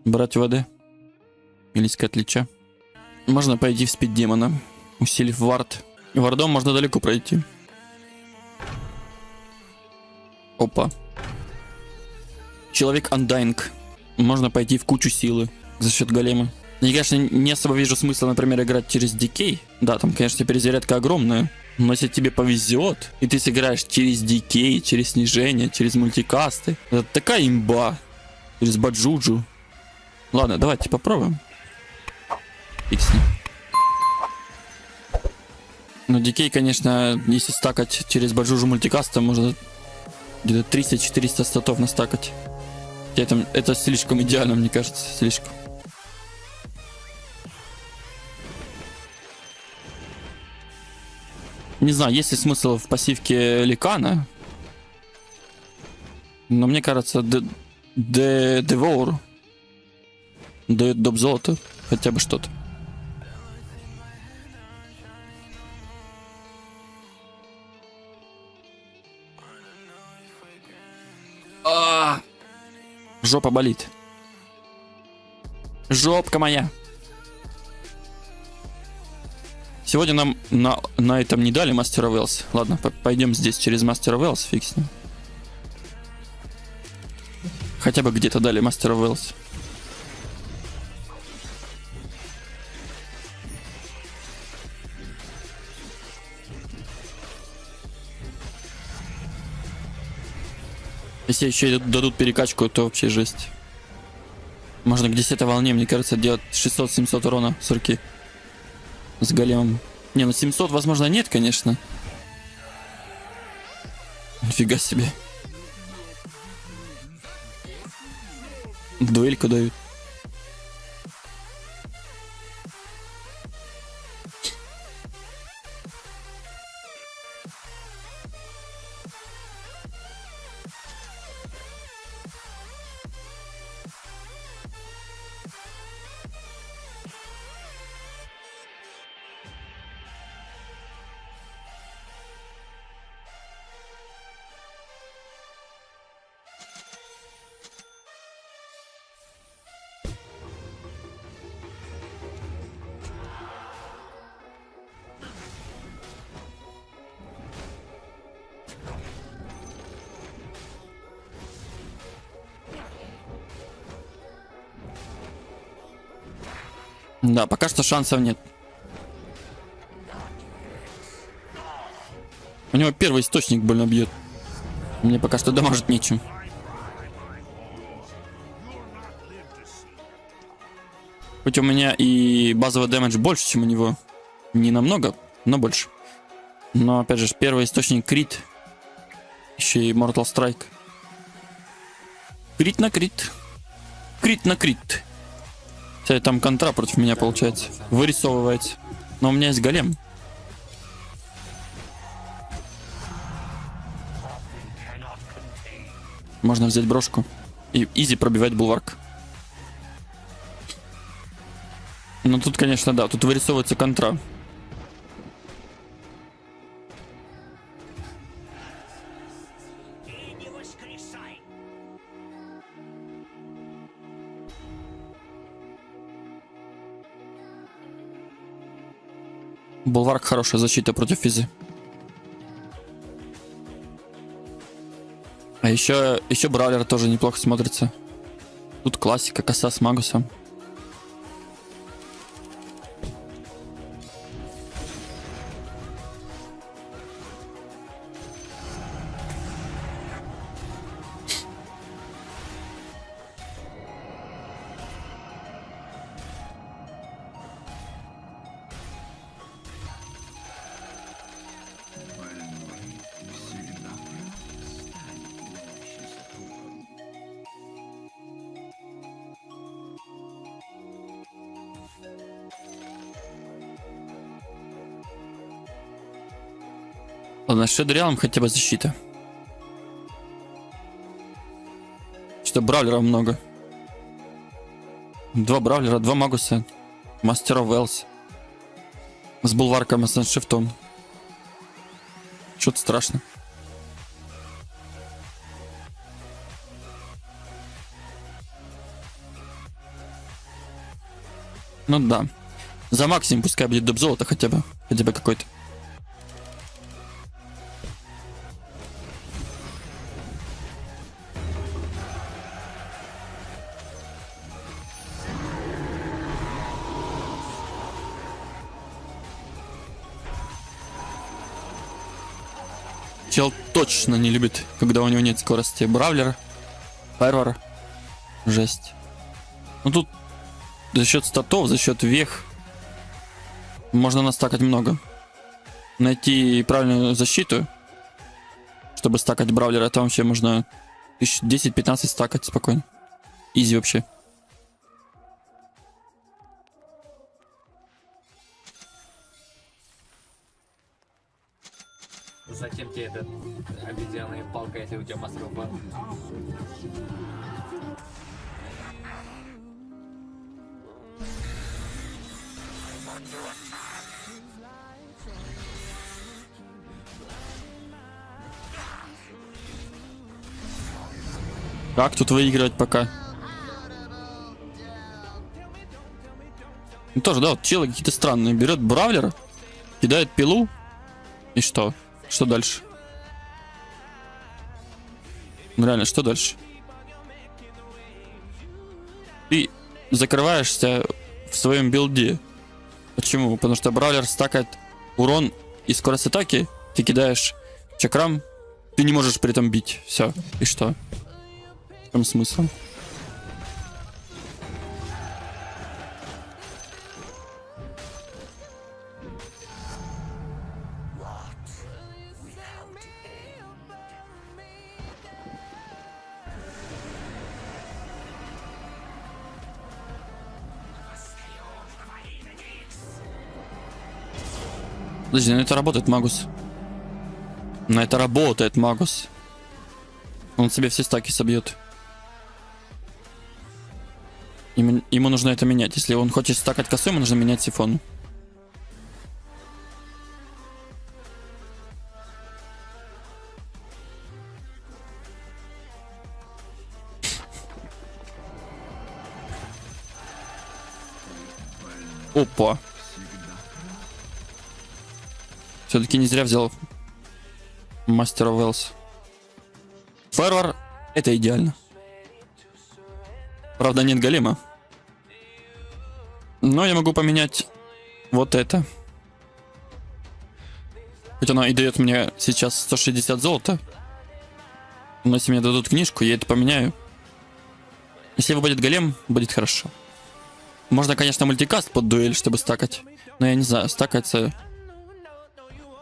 Брать воды. Или искать лича. Можно пойти в спид демона, усилив вард. Вардом можно далеко пройти. Опа. Человек Undying. Можно пойти в кучу силы за счет голема. Я, конечно, не особо вижу смысла, например, играть через дикей. Да, там, конечно, перезарядка огромная. Но если тебе повезет, и ты сыграешь через дикей, через снижение, через мультикасты, это такая имба. Через баджуджу. Ладно, давайте попробуем. Фиг с ним. Но дикей, конечно, если стакать через баджуджу мультикаста, можно где-то 300-400 статов настакать. Это слишком идеально, мне кажется, слишком. Не знаю, есть ли смысл в пассивке Ликана. Но мне кажется, Devour дает доп золото. Хотя бы что-то. Жопа болит. Жопка моя. Сегодня нам на этом не дали Мастера Велс. Ладно, пойдем здесь через Мастера Велс, фиг с ним. Хотя бы где-то дали Мастера Велс. Если еще дадут перекачку, то вообще жесть. Можно к 10-й волне, мне кажется, делать 600-700 урона с руки. С големом. Не, ну 700, возможно, нет, конечно. Нифига себе. Дуэльку дают. Да, пока что шансов нет. У него первый источник больно бьет. Мне пока что дамажить нечем. Хоть у меня и базовый дэмэдж больше, чем у него. Не намного, но больше. Но опять же, первый источник крит. Еще и Mortal Strike. Крит на крит. Крит на крит. Кстати, там контра против меня получается. Вырисовывается. Но у меня есть голем. Можно взять брошку. И изи пробивать булварк. Ну тут, конечно, да. Тут вырисовывается контра. Булварк хорошая защита против физы. А еще бравлер тоже неплохо смотрится. Тут классика, коса с магусом. Ладно, с Шедриалом хотя бы защита. Что бравлеров много. 2 бравлера, 2 магуса. Мастера Велс. С булварком и с шифтом. Что-то страшно. Ну да. За максимум пускай будет доп золота хотя бы. Хотя бы какой-то. Чел точно не любит, когда у него нет скорости. Бравлер, Фервар. Жесть. Ну тут за счет статов, за счет вех можно настакать много. Найти правильную защиту, чтобы стакать бравлера, это вообще можно 10-15 стакать спокойно. Изи вообще. Зачем тебе эта обезьяная палка, если у тебя мастеропа? Как тут выигрывать пока? Ну, тоже, да, вот челы какие-то странные. Берет бравлера, кидает пилу. И что? Что дальше? Ну реально, что дальше? Ты закрываешься в своем билде. Почему? Потому что бравлер стакает урон и скорость атаки. Ты кидаешь чакрам, ты не можешь при этом бить. Все. И что? В чем смысл? Подожди, ну это работает, Магус. Но это работает, Магус. Он себе все стаки собьет. Ему нужно это менять. Если он хочет стакать косой, ему нужно менять сифон. Опа. Все-таки не зря взял Мастера Велс. Фервар — это идеально. Правда, нет голема. Но я могу поменять вот это. Хоть оно и дает мне сейчас 160 золота. Но если мне дадут книжку, я это поменяю. Если выпадет голем, будет хорошо. Можно, конечно, мультикаст под дуэль, чтобы стакать. Но я не знаю, стакается...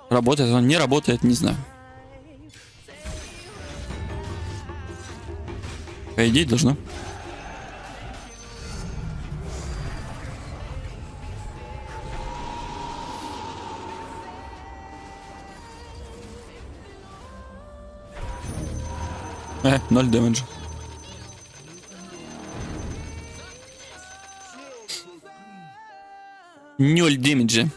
Работает он, не работает, не знаю. По идее, должно. Ноль дэмэджа. Ноль дэмэджа.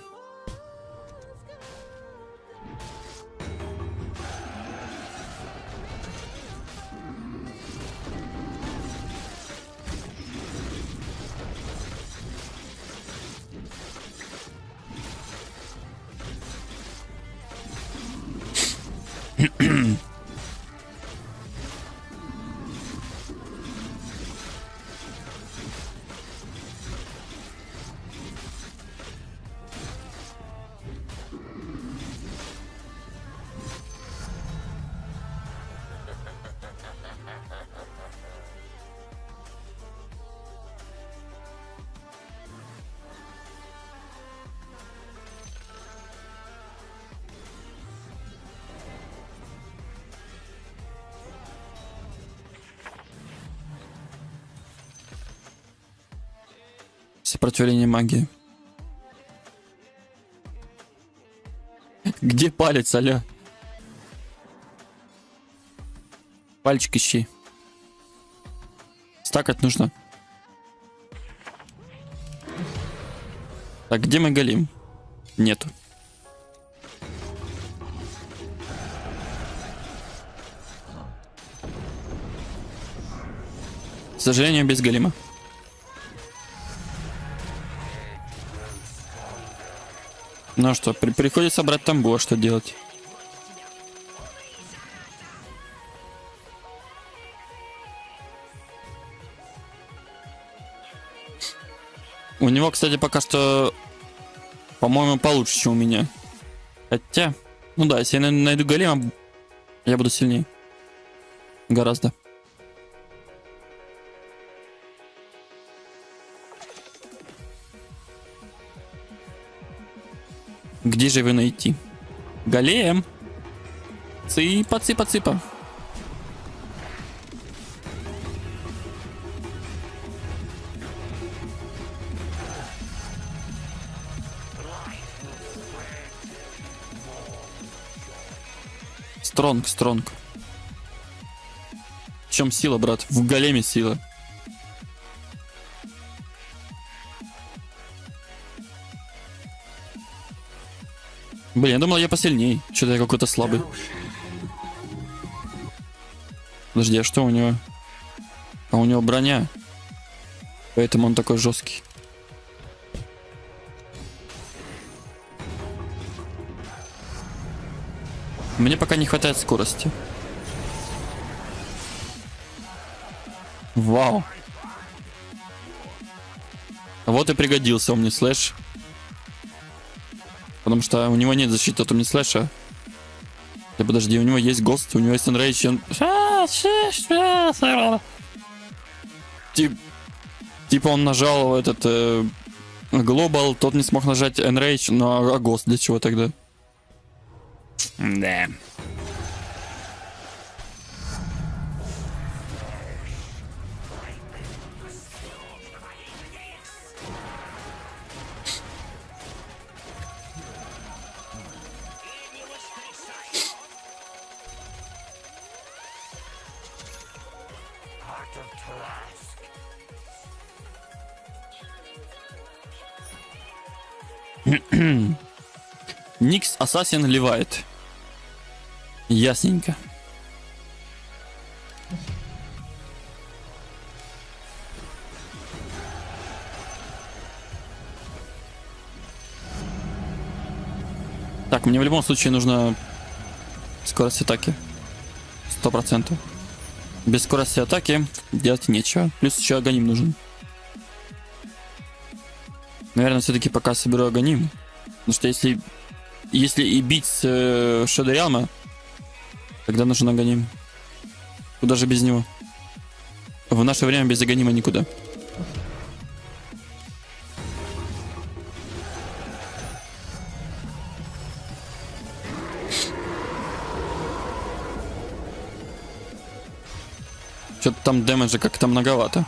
Сопротивление магии. Где палец, аля? Пальчик ищи. Стакать нужно. Так, где мой голем? Нету. К сожалению, без голема. Ну а что, приходится брать тамбу, а что делать? У него, кстати, пока что, по-моему, получше, чем у меня. Хотя, ну да, если я найду голема, я буду сильнее. Гораздо. Где же его найти? Голем! Цыпа, цыпа, цыпа. Стронг, стронг. В чем сила, брат? В големе сила. Блин, я думал, я посильней. Что-то я какой-то слабый. Подожди, а что у него? А у него броня. Поэтому он такой жесткий. Мне пока не хватает скорости. Вау. Вот и пригодился Omnislash. Потому что у него нет защиты от Omnislash. Да подожди, у него есть Ghost, у него есть Enrage. Типа он нажал этот Global, тот не смог нажать Enrage, но а Ghost для чего тогда? Да. Никс Ассасин ливает. Ясненько. Так, мне в любом случае нужна скорость атаки. 100%. Без скорости атаки делать нечего. Плюс еще агоним нужен. Наверное, все-таки пока соберу агоним. Потому что если и бить с Шадориалма, тогда нужен агоним. Куда же без него? В наше время без агонима никуда. Что-то там дэмэджа как-то многовато.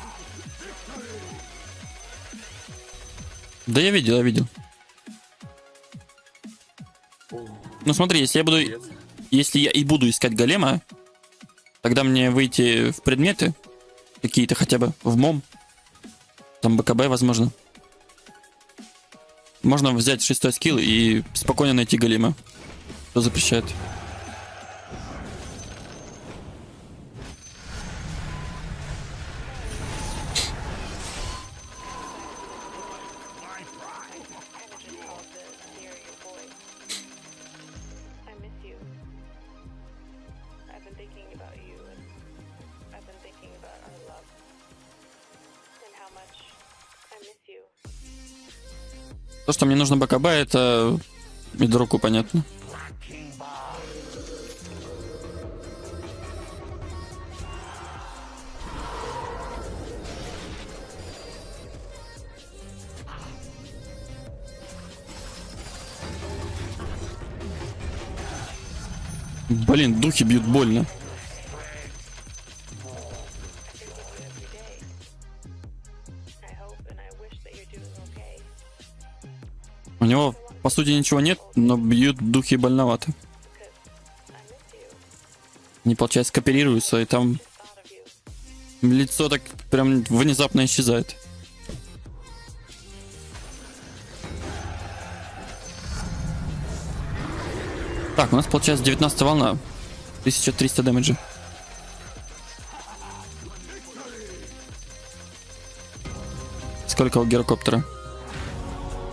Да я видел. Ну смотри, если я и буду искать голема, тогда мне выйти в предметы какие-то хотя бы, в МОМ, там БКБ, возможно. Можно взять 6-й скилл и спокойно найти голема. Кто запрещает? То, что мне нужно БКБ, это Мидроку понятно. Блин, духи бьют больно. У него, по сути, ничего нет, но бьют духи больновато. Они, получается, кооперируются, и там лицо так прям внезапно исчезает. Так, у нас, получается, 19 волна. 1300 дэмэджа. Сколько у гирокоптера?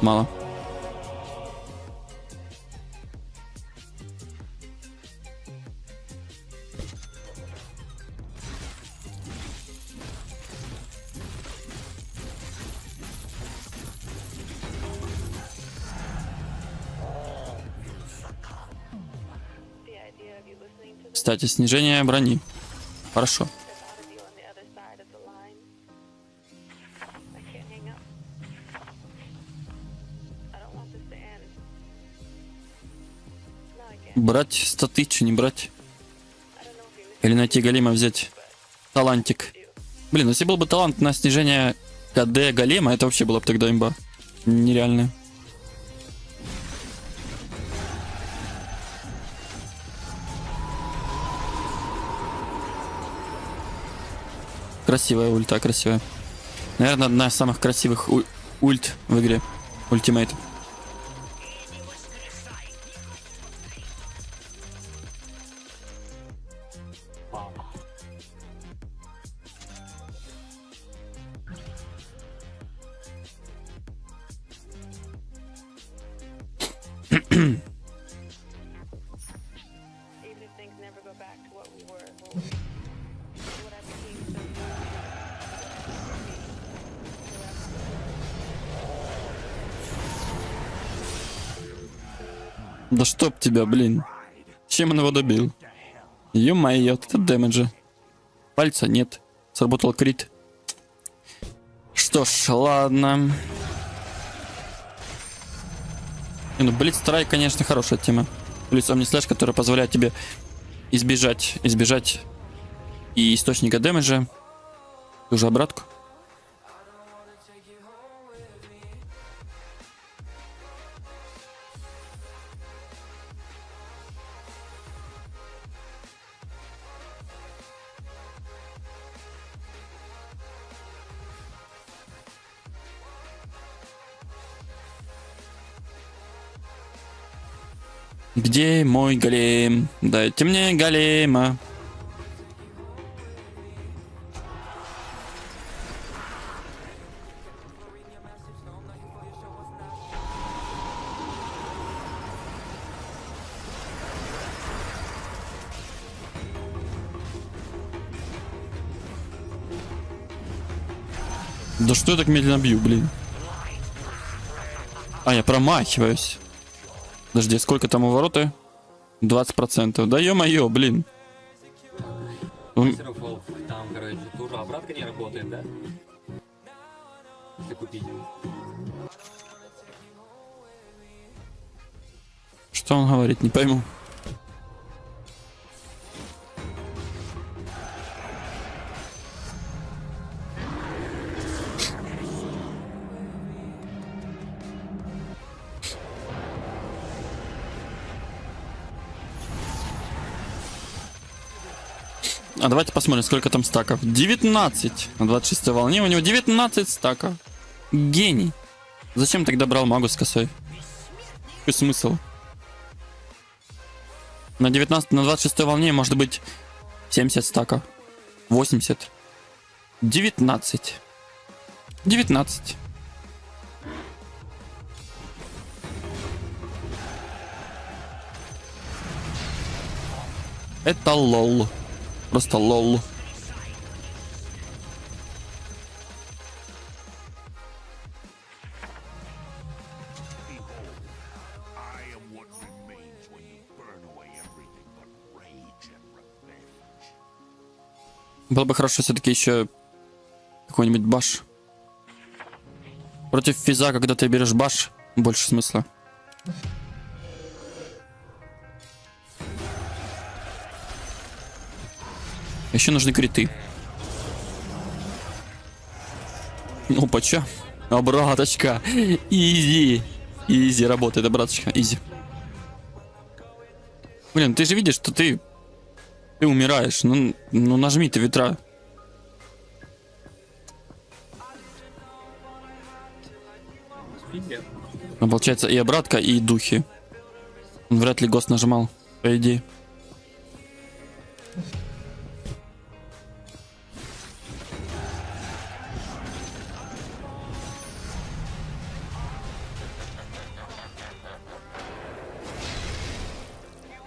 Мало. Кстати, снижение брони. Хорошо. Брать 100 тысяч, не брать? Или найти голема взять? Талантик. Блин, если был бы талант на снижение КД голема, это вообще было бы тогда имба. Нереально. Красивая ульта, красивая. Наверное, одна из самых красивых ульт в игре. Ультимейт. Вау. Even if things never go back to what we were, what I became Да чтоб тебя, блин. Чем он его добил? Ё-моё, это дэмэджа. Пальца нет. Сработал крит. Что ж, ладно. Ну, Блицстрайк, конечно, хорошая тема. Плюс Омнислэш, который позволяет тебе избежать и источника дэмэджа. Уже обратку. Где мой голем? Дайте мне голема. Да что я так медленно бью, блин? А, я промахиваюсь. Подожди, сколько там у ворота? 20%. Да ё-моё, блин. Мастеров Волк, там, короче, тоже обратка не работает, да? Если купить. Что он говорит, не пойму. А давайте посмотрим, сколько там стаков. 19 на 26 волне. У него 19 стаков. Гений. Зачем тогда брал магу с косой? Какой смысл? На 19, на 26 волне может быть 70 стаков. 80. 19. 19. Это лол. Просто лол. Было бы хорошо все-таки еще какой-нибудь баш. Против физа, когда ты берешь баш, больше смысла. Еще нужны криты. Опа, чё? Обраточка. Изи. Изи работает, обраточка. Изи. Блин, ты же видишь, что ты умираешь. Ну нажми ты ветра. Фига. Ну, получается и обратка, и духи. Он вряд ли ГОСТ нажимал, по идее.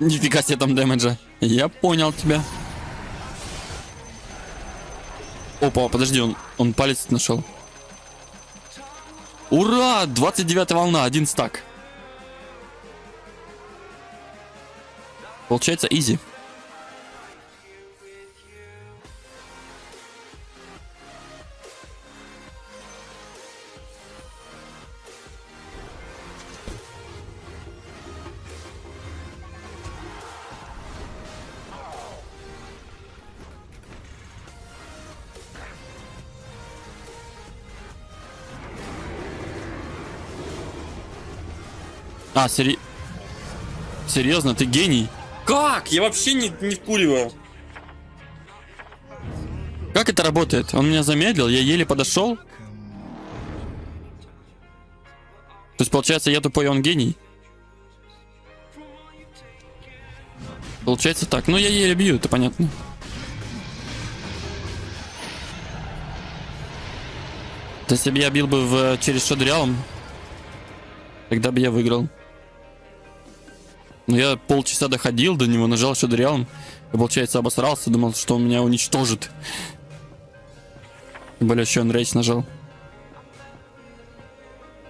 Нифига себе там дэмэджа. Я понял тебя. Опа, подожди, он палец нашел. Ура! 29 волна, 1 стак. Получается изи. А, серьезно, ты гений? Как? Я вообще не вкуриваю. Как это работает? Он меня замедлил, я еле подошел. То есть, получается, я тупой, он гений? Получается так. Ну, я еле бью, это понятно. То есть, если бы я бил бы через Шадриалм, тогда бы я выиграл. Но я полчаса доходил до него, нажал Шадриалм, и, получается, обосрался, думал, что он меня уничтожит. Тем более, еще он рейс нажал.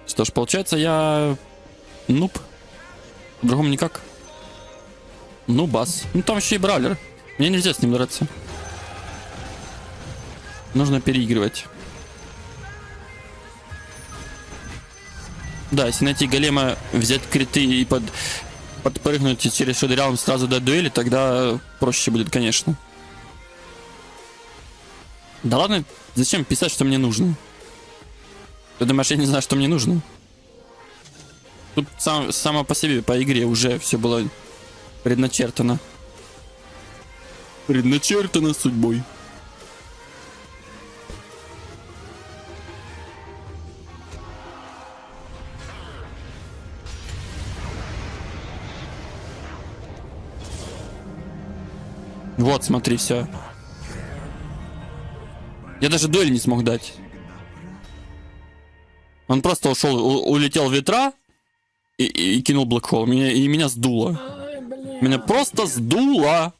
Что ж, получается, я нуб. По-другому никак. Ну, бас. Ну, там еще и бравлер. Мне нельзя с ним драться. Нужно переигрывать. Да, если найти голема, взять криты и подпрыгнуть через Шадриалм сразу до дуэли, тогда проще будет, конечно. Да ладно, зачем писать, что мне нужно? Ты думаешь, я не знаю, что мне нужно? Тут само по себе, по игре уже все было предначертано. Предначертано судьбой. Вот, смотри, все. Я даже дуэль не смог дать. Он просто ушел, улетел в ветра и кинул блэкхолл. Меня сдуло. Меня просто сдуло.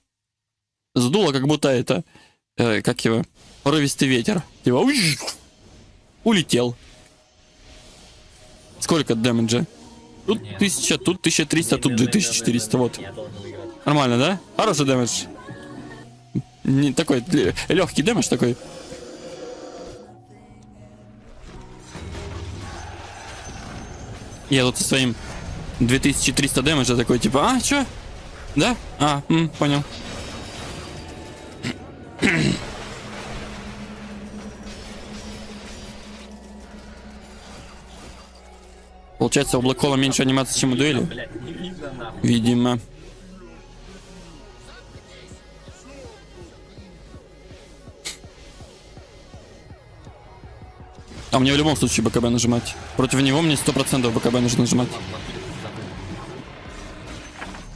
Сдуло, как будто это... как его? Порывистый ветер. Типа... улетел. Сколько дэмэджа? Тут 1000, тут 1300, тут 2400. Вот. Нормально, да? Хороший дэмэдж. Не такой легкий дэмэдж такой. Я тут со своим 2300 дэмэджа такой, типа, а, чё? Да? А, понял. Получается, у Блэкхолла меньше анимации, чем у дуэли? Блядь, не видно нахуй. Видимо. А мне в любом случае БКБ нажимать. Против него мне 100% БКБ нужно нажимать.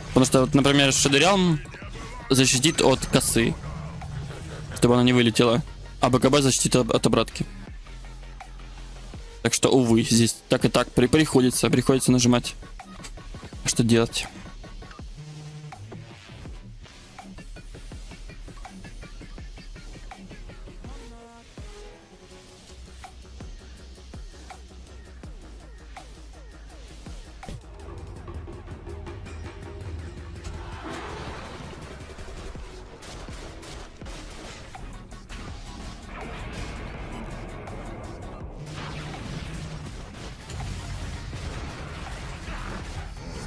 Потому что, вот, например, Шадриалм защитит от косы, чтобы она не вылетела. А БКБ защитит от обратки. Так что, увы, здесь так и так приходится нажимать. Что делать?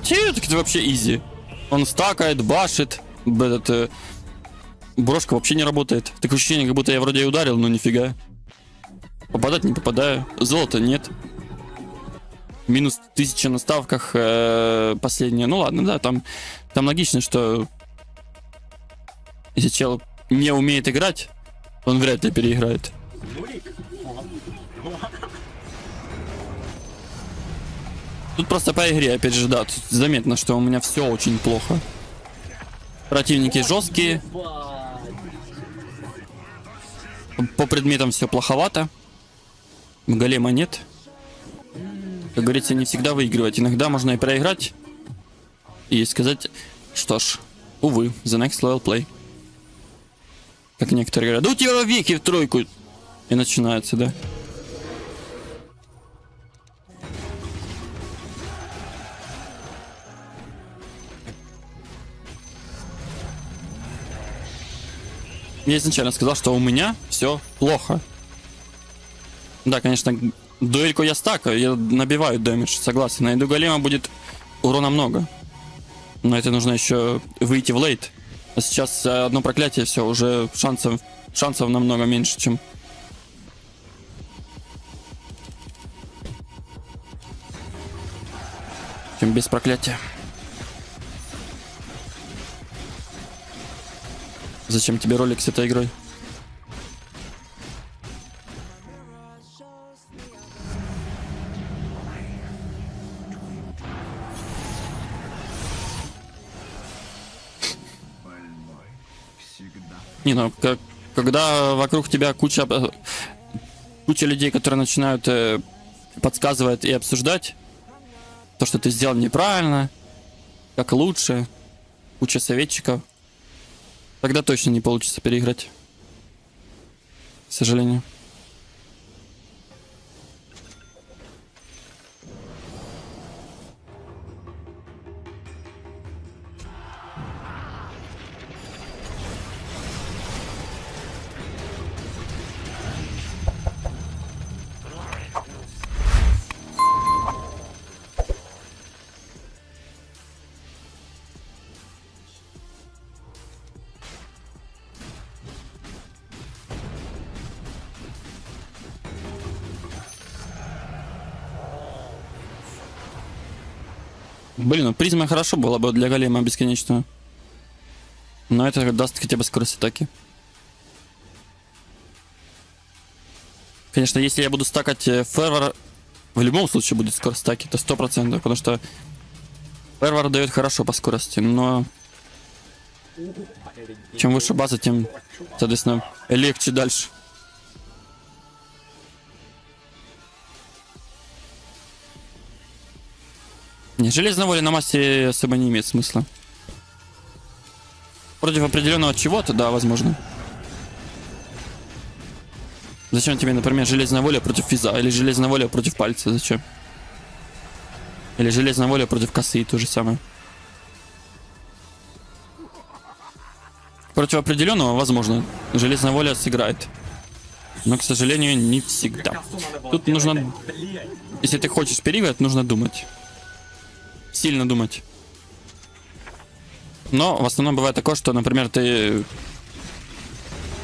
Че, так это вообще изи. Он стакает, башит. Этот, брошка вообще не работает. Такое ощущение, как будто я вроде и ударил, но нифига. Попадать не попадаю. Золота нет. Минус 1000 на ставках. Последнее. Ну ладно, да, там логично, что если чел не умеет играть, он вряд ли переиграет. Тут просто по игре, опять же, да, тут заметно, что у меня все очень плохо. Противники жесткие. По предметам все плоховато. Голема нет. Как говорится, не всегда выигрывать. Иногда можно и проиграть. И сказать, что ж, увы, the next level play. Как некоторые говорят, да у тебя веки в тройку. И начинается, да. Я изначально сказал, что у меня все плохо. Да, конечно, дуэльку я стакаю, я набиваю дэмэдж, согласен. На иду голема будет урона много. Но это нужно еще выйти в лейт. А сейчас одно проклятие, все, уже шансов намного меньше, чем... чем без проклятия. Зачем тебе ролик с этой игрой? Не, ну, когда вокруг тебя куча людей, которые начинают подсказывать и обсуждать то, что ты сделал неправильно, как лучше, куча советчиков, тогда точно не получится переиграть. К сожалению. Блин, ну призма хорошо было бы для голема бесконечного. Но это даст хотя бы скорость атаки. Конечно, если я буду стакать фервор, в любом случае будет скорость атаки, это 100%, потому что фервор дает хорошо по скорости, но чем выше база, тем, соответственно, легче дальше. Не, железная воля на массе особо не имеет смысла. Против определенного чего-то, да, возможно. Зачем тебе, например, железная воля против физа? Или железная воля против пальца? Зачем? Или железная воля против косы, то же самое. Против определенного, возможно, железная воля сыграет. Но, к сожалению, не всегда. Тут нужно... Если ты хочешь переиграть, нужно думать. Сильно думать. Но в основном бывает такое, что, например, ты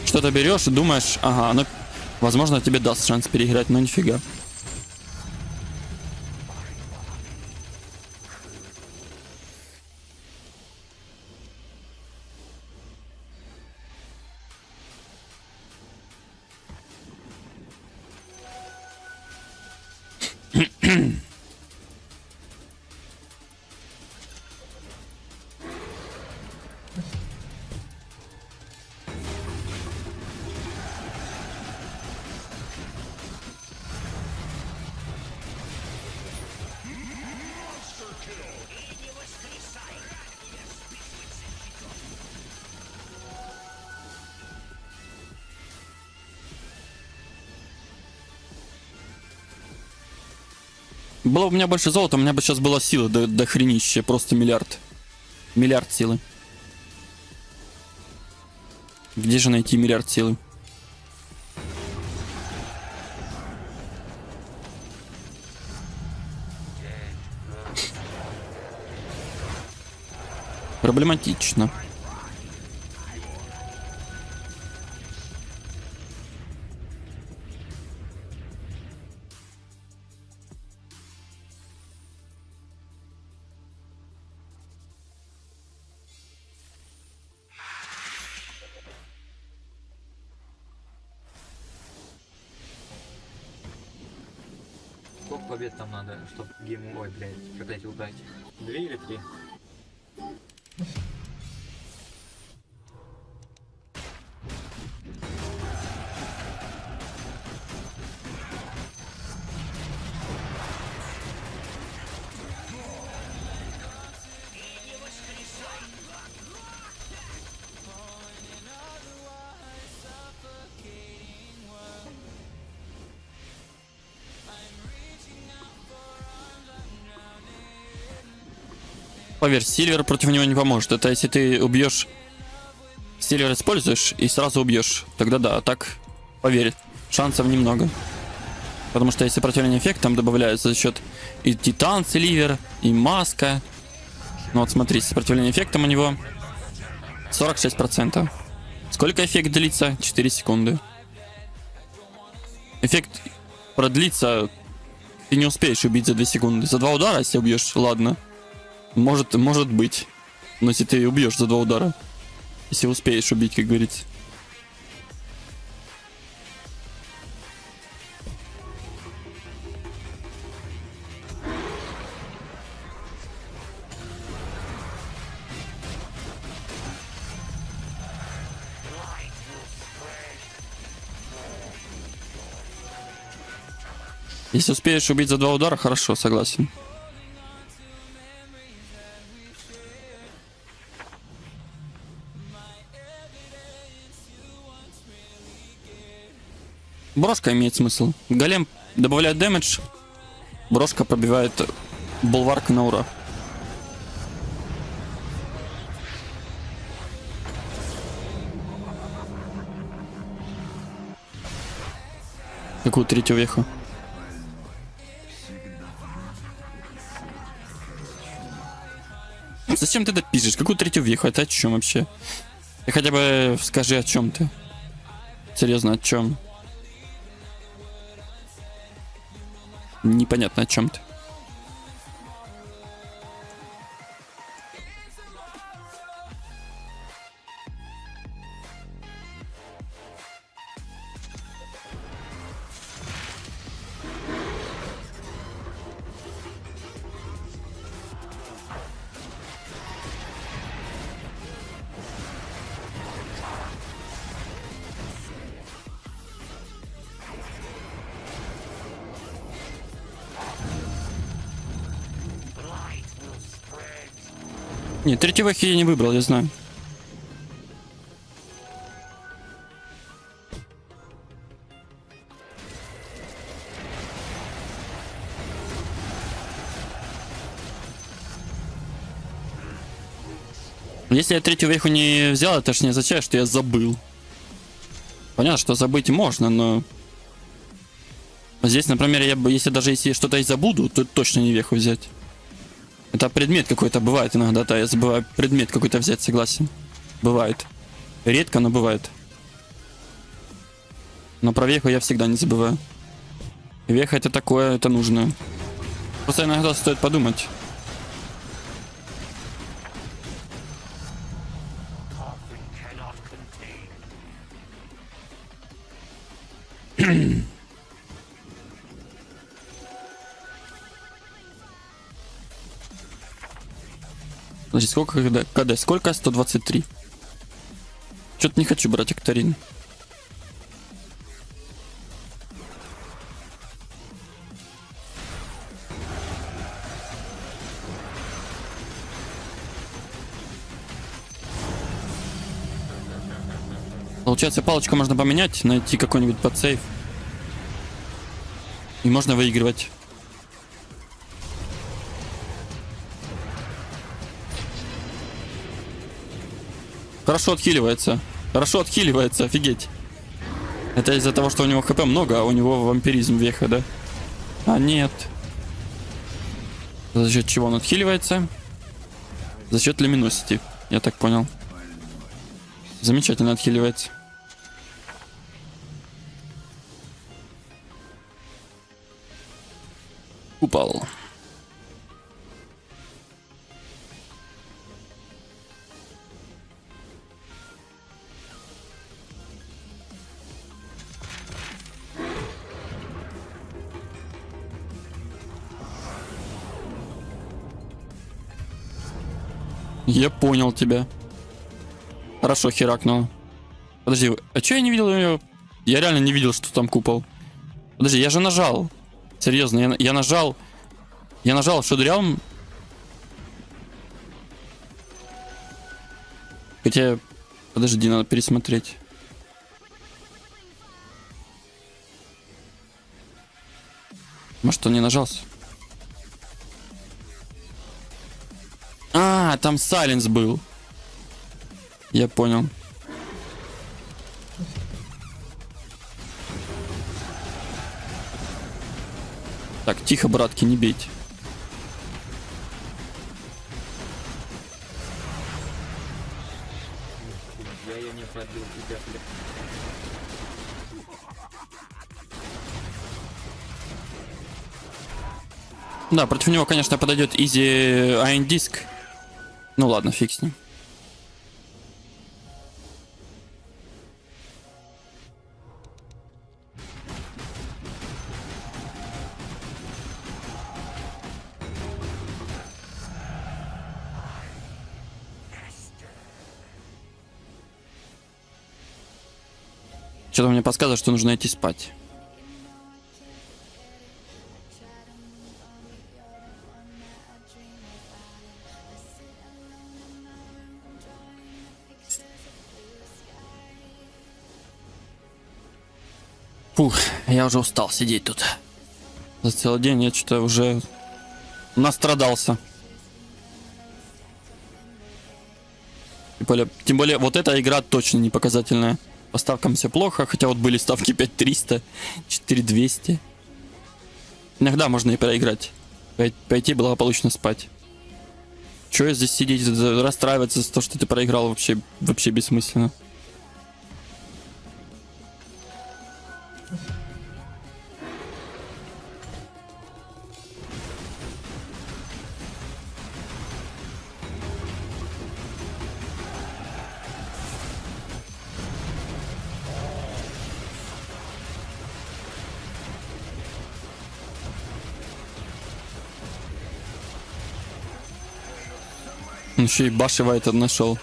что-то берешь и думаешь, ага, оно, возможно, тебе даст шанс переиграть, но нифига. Было бы у меня больше золота, у меня бы сейчас была сила до хренища, просто миллиард. Миллиард силы. Где же найти миллиард силы? Проблематично. Сколько побед там надо, чтобы гейм... Ой, блядь, проклятие убрать? 2 или 3? Поверь, Сильвер против него не поможет. Это если ты убьешь... Сильвер используешь и сразу убьешь. Тогда да, а так, поверь, шансов немного. Потому что если сопротивление эффект там добавляется за счет и Титан Сильвер, и Маска. Ну вот смотри, с сопротивлением эффектом у него 46%. Сколько эффект длится? 4 секунды. Эффект продлится Ты не успеешь убить за 2 секунды. За 2 удара, если убьешь, ладно. Может быть. Но если ты убьешь за 2 удара. Если успеешь убить, как говорится. Если успеешь убить за 2 удара, хорошо, согласен. Брошка имеет смысл. Голем добавляет дэмэдж, брошка пробивает булварк на ура. Какую третью веху? Зачем ты это пишешь? Какую третью веху? Это о чем вообще? Ты хотя бы скажи, о чем ты. Серьезно, о чем? Непонятно, о чем ты. Нет, третью веху я не выбрал, я знаю. Если я третью веху не взял, это ж не означает, что я забыл. Понятно, что забыть можно, но... Здесь, например, я бы, если я что-то и забуду, то точно не веху взять. Это предмет какой-то бывает иногда, да, я забываю предмет какой-то взять, согласен. Бывает. Редко, но бывает. Но про веху я всегда не забываю. Веха это такое, это нужно. Просто иногда стоит подумать. Значит, сколько КД? Сколько? 123. Что-то не хочу брать Актарин. Получается, палочку можно поменять, найти какой-нибудь подсейв. И можно выигрывать. Хорошо отхиливается. Хорошо отхиливается, офигеть. Это из-за того, что у него хп много, а у него вампиризм веха, да? А нет. За счет чего он отхиливается? За счет люминосити, я так понял. Замечательно отхиливается. Упал. Я понял тебя. Хорошо, херакнул. Подожди, а чё я не видел ее? Я реально не видел, что там купол. Подожди, я же нажал. Серьезно, я нажал. Я нажал в Шудриалм. Хотя... Подожди, надо пересмотреть. Может, он не нажался? А, там сайленс был. Я понял. Так, тихо, братки, не бейте. Я не пробил тебя, блядь. Да, против него, конечно, подойдет изи Iron Disc. Ну ладно, фиг с ним. Что-то мне подсказывает, что нужно идти спать. Фух, я уже устал сидеть тут. За целый день я что-то уже настрадался. Тем более, вот эта игра точно не показательная. По ставкам все плохо, хотя вот были ставки 5300, 4200. Иногда можно и проиграть. Пойти благополучно спать. Чё я здесь сидеть, расстраиваться за то, что ты проиграл, вообще бессмысленно. Он еще и баши Вайта нашел.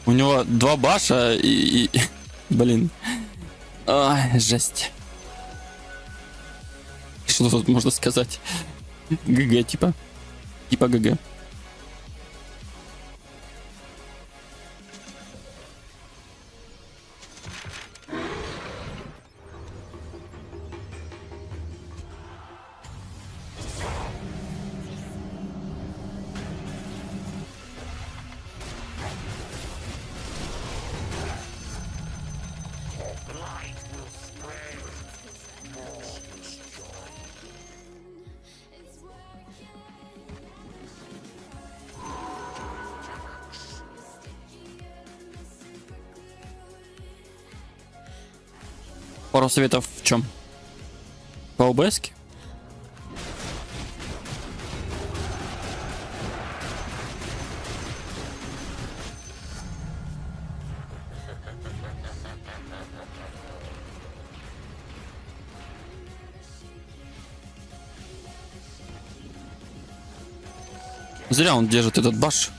У него 2 баша и... Блин. Ай, жесть. Что тут можно сказать? ГГ типа. Типа ГГ. Пару советов в чем? По ОБС-ке? Зря он держит этот баш.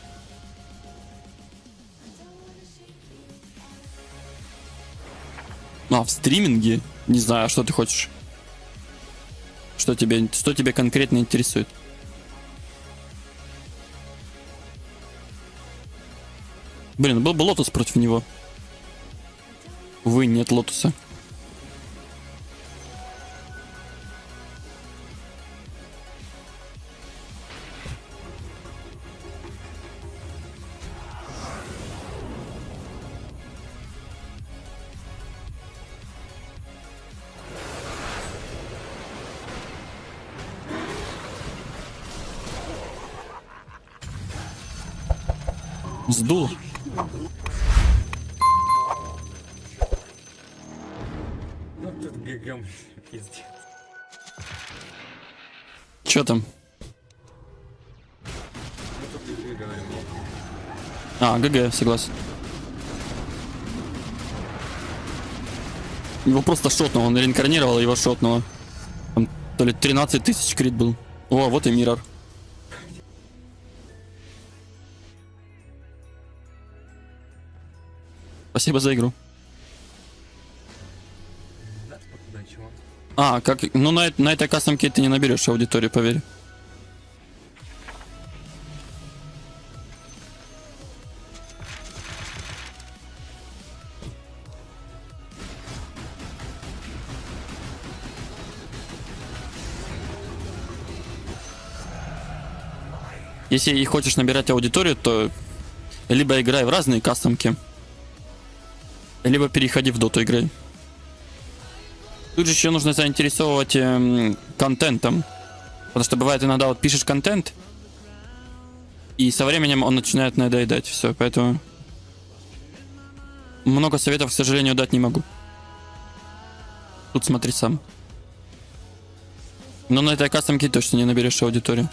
А, в стриминге? Не знаю, что ты хочешь. Что тебя конкретно интересует? Блин, был бы Лотус против него. Увы, нет Лотуса. Сдул. Ну тут ГГ, пиздец. Чё там? Ну тут ГГ говорим. А, ГГ, согласен. Его просто шотнуло, он реинкарнировал, его шотнуло. Там то ли 13 тысяч крит был. О, вот и Миррор. Спасибо за игру. Да, да, чего? А, как... Ну, на этой кастомке ты не наберешь аудиторию, поверь. Если и хочешь набирать аудиторию, то либо играй в разные кастомки, либо переходи в доту играй. Тут же еще нужно заинтересовывать контентом. Потому что бывает иногда вот пишешь контент, и со временем он начинает надоедать. Все, поэтому много советов, к сожалению, дать не могу. Тут смотри сам. Но на этой кастомке точно не наберешь аудиторию.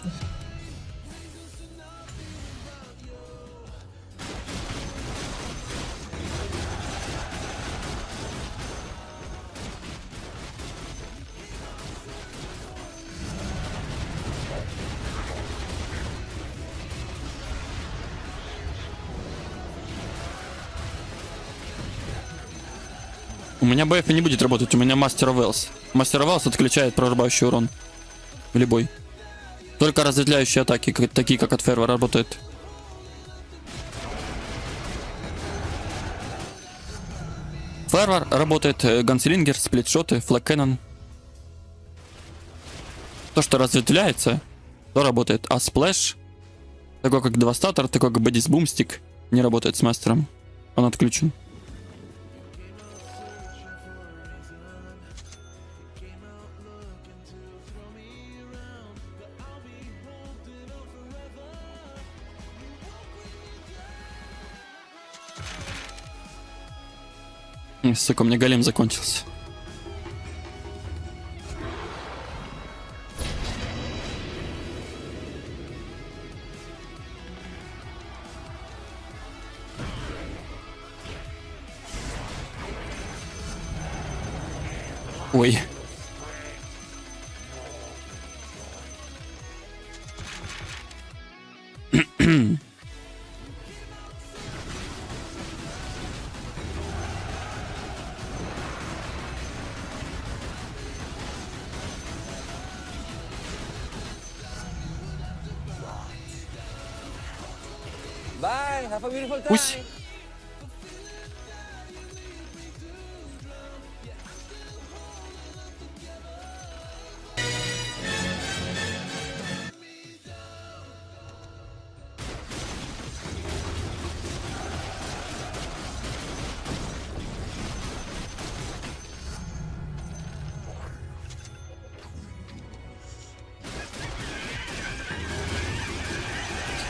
У меня БФ не будет работать, у меня Master of Wells. Master of Wells отключает прорубающий урон. Любой. Только разветвляющие атаки, такие как от Ферва, работают. Фервар работает, ганслингер, сплитшоты, флэккеннон. То, что разветвляется, то работает. А сплэш, такой как Девастатор, такой как Бэдис Бумстик, не работает с мастером. Он отключен. Сука, у меня голем закончился. Ой. Bye, have a beautiful time. Пусть.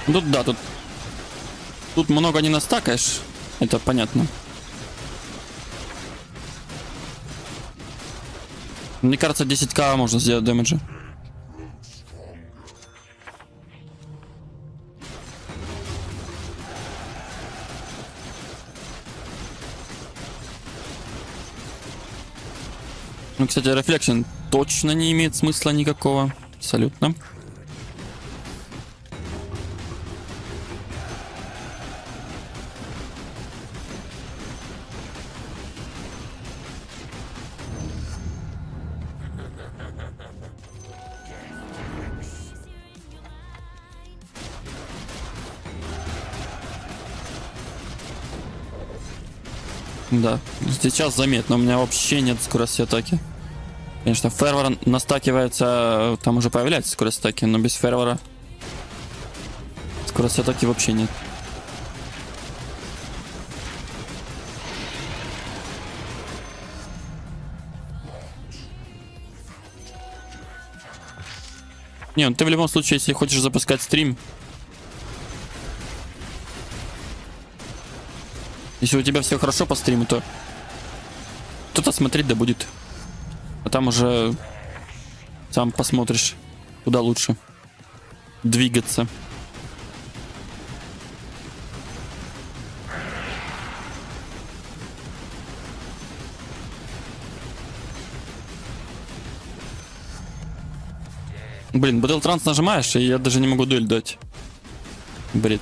Тут да, тут много не настакаешь, это понятно. Мне кажется, 10к можно сделать дэмэджа. Ну, кстати, рефлекшн точно не имеет смысла никакого. Абсолютно. Да, сейчас заметно, у меня вообще нет скорости атаки. Конечно, фервор настакивается, там уже появляется скорость атаки, но без фервора скорости атаки вообще нет. Не, ну ты в любом случае, если хочешь запускать стрим, если у тебя все хорошо по стриму, то кто-то смотреть да будет. А там уже сам посмотришь, куда лучше двигаться. Блин, Battle Trance нажимаешь, и я даже не могу дуэль дать. Бред.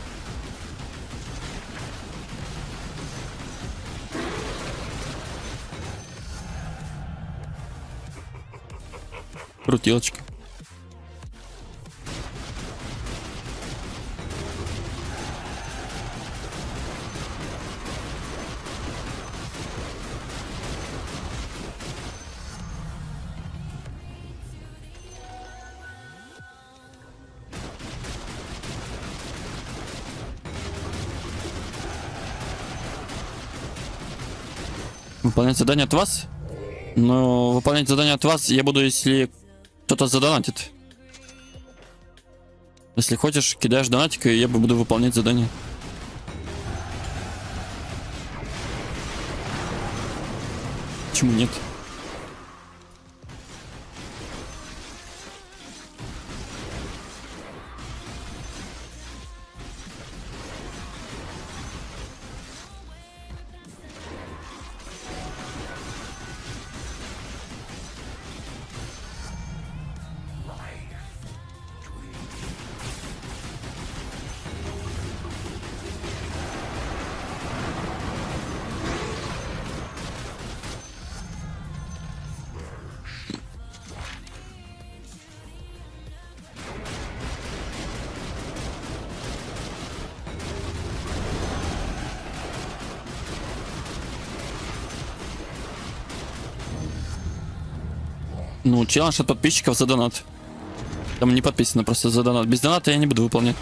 Крутилочка. Выполнять задание от вас? Но выполнять задание от вас я буду, если кто-то задонатит. Если хочешь, кидаешь донатик, и я буду выполнять задание. Почему нет? Ну, челлендж от подписчиков за донат. Там не подписано, просто за донат. Без доната я не буду выполнять.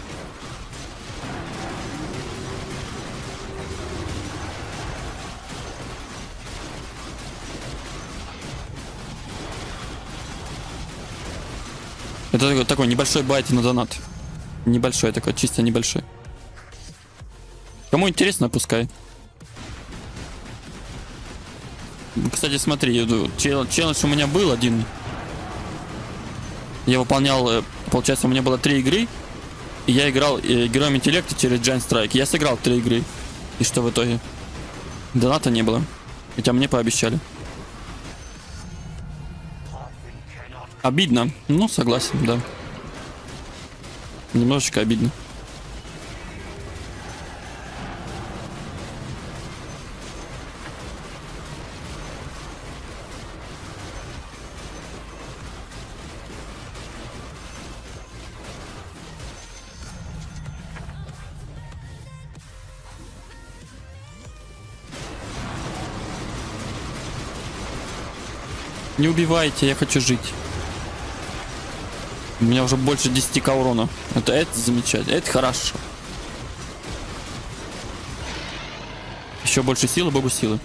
Это такой небольшой байт на донат. Небольшой такой, чисто небольшой. Кому интересно, пускай. Кстати, смотри, челлендж у меня был один. Я выполнял, получается, у меня было 3 игры. И я играл героем интеллекта через Giant Strike. Я сыграл 3 игры. И что в итоге? Доната не было. Хотя мне пообещали. Обидно. Ну, согласен, да. Немножечко обидно. Не убивайте, я хочу жить. У меня уже больше 10к урона. Это замечательно. Это хорошо. Еще больше силы, богу силы.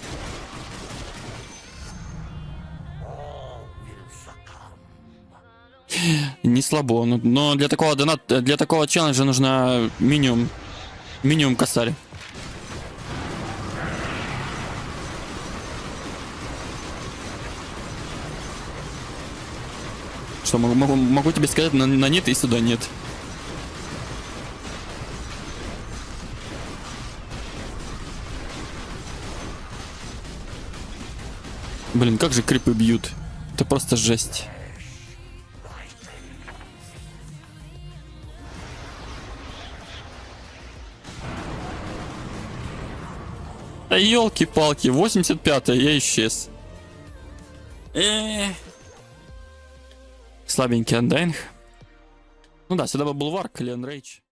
Не слабо. Но для такого доната, для такого челленджа нужна минимум косарь. Что, могу тебе сказать на нет и сюда нет. Блин, как же крипы бьют. Это просто жесть. Да елки-палки, 85-е, я исчез. Слабенький Undying. Ну да, сюда бы был Варк или Enrage.